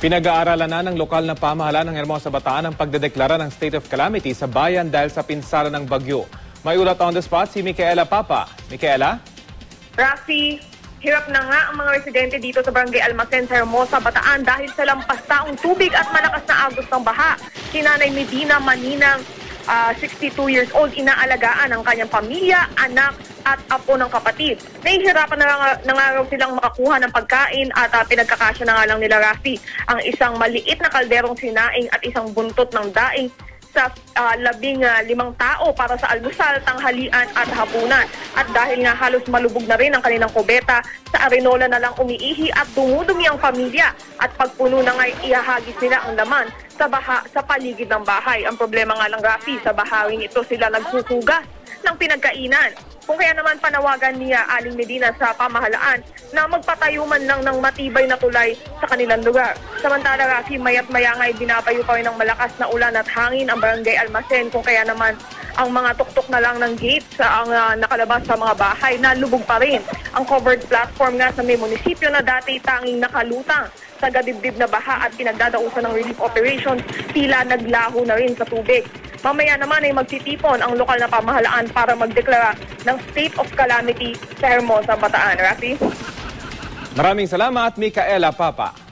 Pinag-aaralan na ng lokal na pamahalaan ng Hermosa Bataan ang pagdedeklara ng state of calamity sa bayan dahil sa pinsala ng bagyo. May ulat on the spot si Micaela Papa. Micaela? Rafi, hirap na nga ang mga residente dito sa Barangay Almacen sa Hermosa Bataan dahil sa lampas taong tubig at malakas na agos ng baha. Si Nanay Medina Maninang, 62 years old, inaalagaan ang kanyang pamilya, anak at apo ng kapatid. Nahihirapan na nga raw silang makakuha ng pagkain at pinagkakasya na nga lang nila, Rafi, ang isang maliit na kalderong sinaing at isang buntot ng daing sa 15 tao para sa almusal, tanghalian at hapunan. At dahil nga halos malubog na rin ang kanilang kubeta, sa arenola na lang umiihi at dumudumi ang pamilya. At pagpuno na nga ihahagis nila ang laman sa baha sa paligid ng bahay. Ang problema nga lang, Rafi, sa bahawing ito sila nagsusugas ng pinagkainan. Kung kaya naman panawagan niya Aling Medina sa pamahalaan na magpatayo man lang ng matibay na tulay sa kanilang lugar. Samantala, Rafi, maya't maya nga binabayo pa rin ng malakas na ulan at hangin ang Barangay Almacen. Kung kaya naman ang mga tuktok na lang ng gate sa ang nakalabas sa mga bahay na lubog pa rin. Ang covered platform nga sa may munisipyo na dati tanging nakalutang sa gadibdib na baha at pinagdadausan ng relief operations, tila naglaho na rin sa tubig. Mamaya naman ay magtitipon ang lokal na pamahalaan para magdeklara ng state of calamity sa Hermosa Bataan. Rafi? Maraming salamat, Micaela Papa.